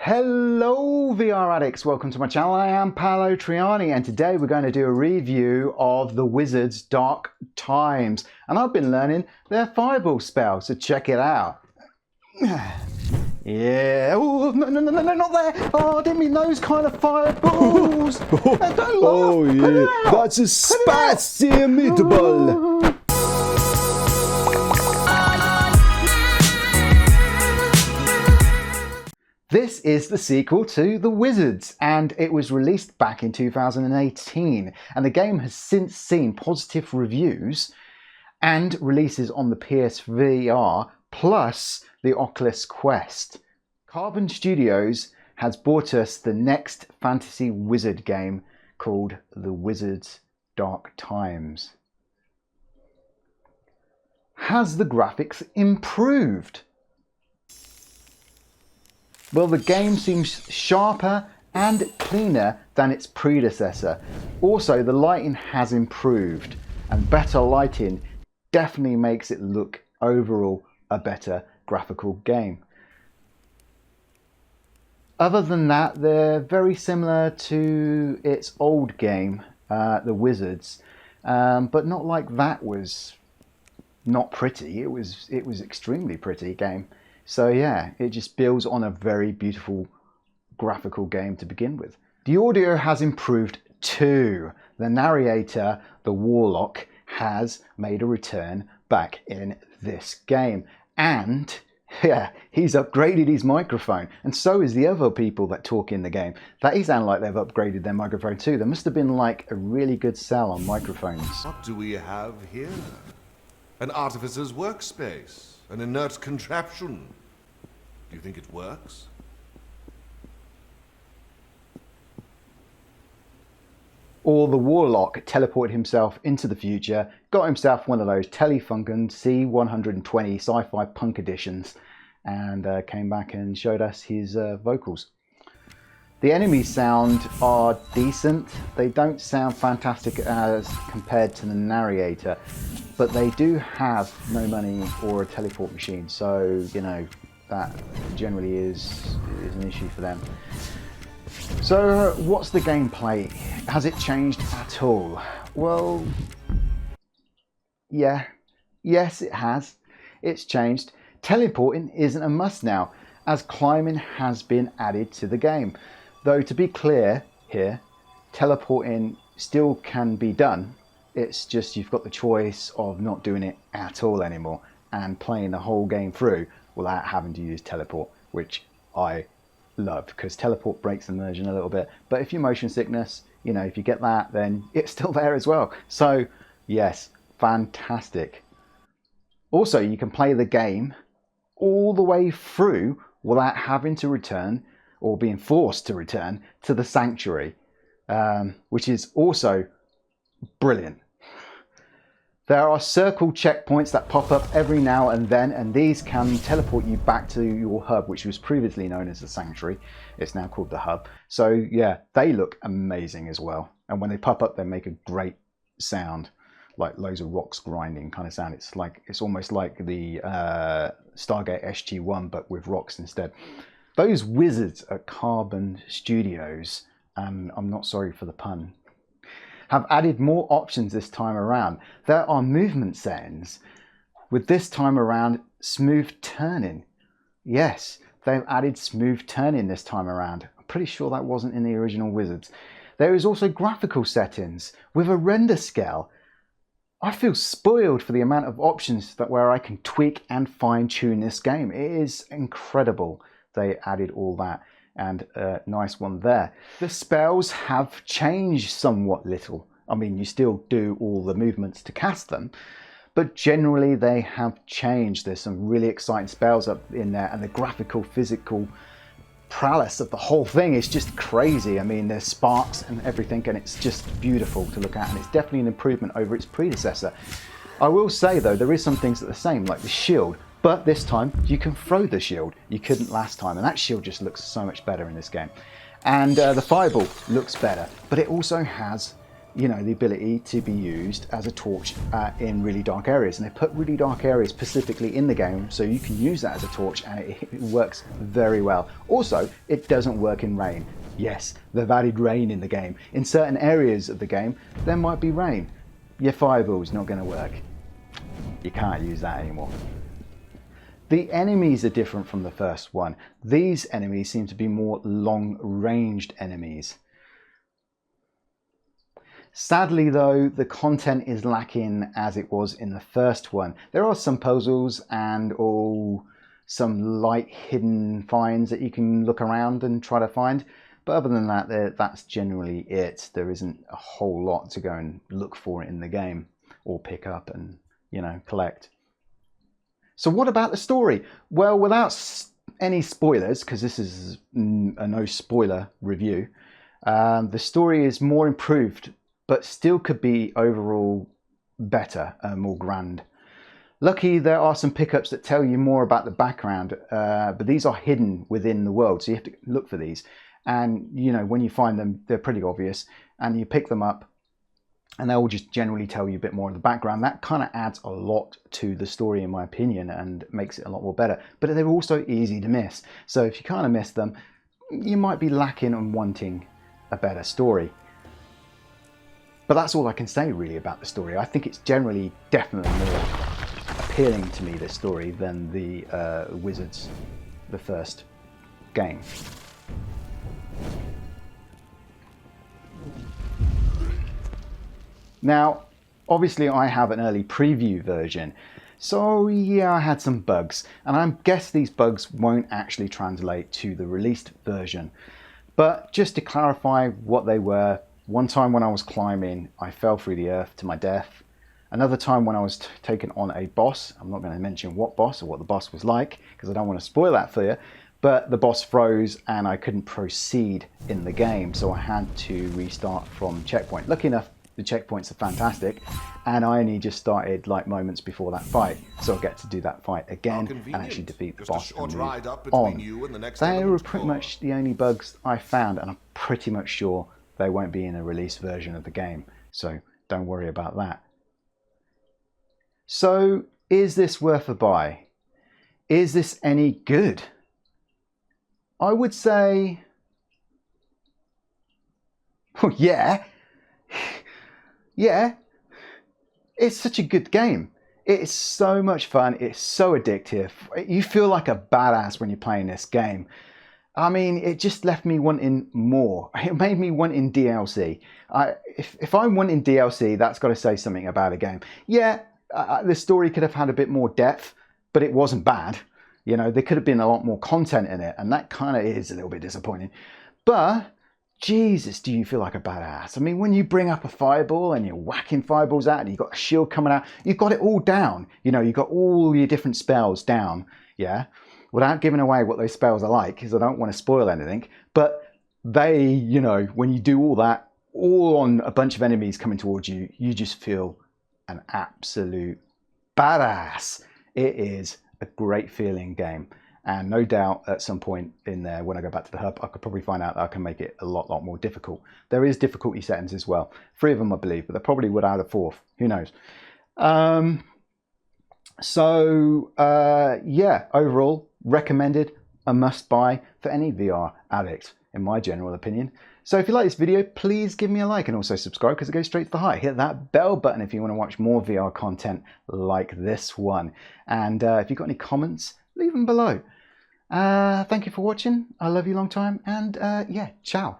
Hello VR addicts, welcome to my channel. I am Paolo Trianni and today we're going to do a review of the Wizard's Dark Times, and I've been learning their fireball spell, so check it out. Yeah, oh no, not there. Oh, I didn't mean those kind of fireballs. Don't laugh. Oh yeah, that's a spicy meatball. This is the sequel to The Wizards, and it was released back in 2018, and the game has since seen positive reviews and releases on the PSVR plus the Oculus Quest. Carbon Studios has brought us the next fantasy wizard game called The Wizard's Dark Times. Has the graphics improved? Well, the game seems sharper and cleaner than its predecessor. Also, the lighting has improved, and better lighting definitely makes it look overall a better graphical game. Other than that, they're very similar to its old game, The Wizards, but not like that was not pretty. It was extremely pretty game. So yeah, it just builds on a very beautiful graphical game to begin with. The audio has improved too. The narrator, the Warlock, has made a return back in this game. And yeah, he's upgraded his microphone. And so is the other people that talk in the game. They sound like they've upgraded their microphone too. There must have been like a really good sell on microphones. What do we have here? An artificer's workspace. An inert contraption. Do you think it works? Or the Warlock teleported himself into the future, got himself one of those Telefunken C120 sci-fi punk editions, and came back and showed us his vocals. The enemies sound are decent. They don't sound fantastic as compared to the narrator, but they do have no money or a teleport machine, so you know that generally is an issue for them. So what's the gameplay? Has it changed at all? Well, yeah, yes it has. It's changed. Teleporting isn't a must now, as climbing has been added to the game. Though to be clear here, teleporting still can be done. It's just you've got the choice of not doing it at all anymore and playing the whole game through without having to use teleport, which I love because teleport breaks immersion a little bit. But if you're motion sickness, you know, if you get that, then it's still there as well. So yes, fantastic. Also, you can play the game all the way through without having to return or being forced to return to the sanctuary, which is also brilliant. There are circle checkpoints that pop up every now and then, and these can teleport you back to your hub, which was previously known as the sanctuary. It's now called the hub. So yeah, they look amazing as well. And when they pop up, they make a great sound, like loads of rocks grinding kind of sound. It's almost like the Stargate SG-1, but with rocks instead. Those wizards at Carbon Studios, and I'm not sorry for the pun, have added more options this time around. There are movement settings with this time around smooth turning. Yes, they've added smooth turning this time around. I'm pretty sure that wasn't in the original Wizards. There is also graphical settings with a render scale. I feel spoiled for the amount of options where I can tweak and fine tune this game. It is incredible they added all that. And a nice one there. The spells have changed somewhat little. I mean, you still do all the movements to cast them, but generally they have changed. There's some really exciting spells up in there, and the graphical, physical prowess of the whole thing is just crazy. I mean, there's sparks and everything, and it's just beautiful to look at, and it's definitely an improvement over its predecessor. I will say though, there is some things that are the same, like the shield. But this time you can throw the shield. You couldn't last time, and that shield just looks so much better in this game. And the fireball looks better, but it also has you know, the ability to be used as a torch in really dark areas. And they put really dark areas specifically in the game so you can use that as a torch, and it works very well. Also, it doesn't work in rain. Yes, they've added rain in the game. In certain areas of the game, there might be rain. Your fireball's not going to work. You can't use that anymore. The enemies are different from the first one. These enemies seem to be more long-ranged enemies. Sadly though, the content is lacking as it was in the first one. There are some puzzles and some light hidden finds that you can look around and try to find. But other than that, that's generally it. There isn't a whole lot to go and look for in the game or pick up and, you know, collect. So what about the story? Well, without any spoilers, because this is a no spoiler review, the story is more improved, but still could be overall better and more grand. Lucky there are some pickups that tell you more about the background, but these are hidden within the world, so you have to look for these. And you know, when you find them, they're pretty obvious, and you pick them up and they'll just generally tell you a bit more of the background. That kind of adds a lot to the story in my opinion and makes it a lot more better. But they're also easy to miss. So if you kind of miss them, you might be lacking on wanting a better story. But that's all I can say really about the story. I think it's generally definitely more appealing to me, this story, than the Wizards, the first game. Now, obviously I have an early preview version, so yeah, I had some bugs, and I guess these bugs won't actually translate to the released version. But just to clarify what they were, one time when I was climbing, I fell through the earth to my death. Another time when I was taken on a boss, I'm not going to mention what boss or what the boss was like, because I don't want to spoil that for you, but the boss froze and I couldn't proceed in the game, so I had to restart from checkpoint. Lucky enough, the checkpoints are fantastic, and I only just started like moments before that fight, so I get to do that fight again and actually defeat the boss and move on. They were pretty much the only bugs I found, and I'm pretty much sure they won't be in a release version of the game, so don't worry about that. So, is this worth a buy? Is this any good? I would say, oh yeah. Yeah, it's such a good game. It's so much fun. It's so addictive. You feel like a badass when you're playing this game. I mean, it just left me wanting more. It made me wanting DLC. If I'm wanting DLC, that's got to say something about a game. Yeah, the story could have had a bit more depth, but it wasn't bad. You know, there could have been a lot more content in it, and that kind of is a little bit disappointing. But Jesus, do you feel like a badass? I mean, when you bring up a fireball and you're whacking fireballs out and you've got a shield coming out, you've got it all down. You know, you've got all your different spells down, yeah? Without giving away what those spells are like, because I don't want to spoil anything. But they, you know, when you do all that, all on a bunch of enemies coming towards you, you just feel an absolute badass. It is a great feeling game. And no doubt at some point in there, when I go back to the hub, I could probably find out that I can make it a lot more difficult. There is difficulty settings as well. 3 of them, I believe, but they probably would add a 4th. Who knows? Yeah, overall, recommended, a must-buy for any VR addict, in my general opinion. So if you like this video, please give me a like and also subscribe, because it goes straight to the heart. Hit that bell button if you want to watch more VR content like this one. And if you've got any comments, leave them below. Thank you for watching. I love you long time, and yeah, ciao.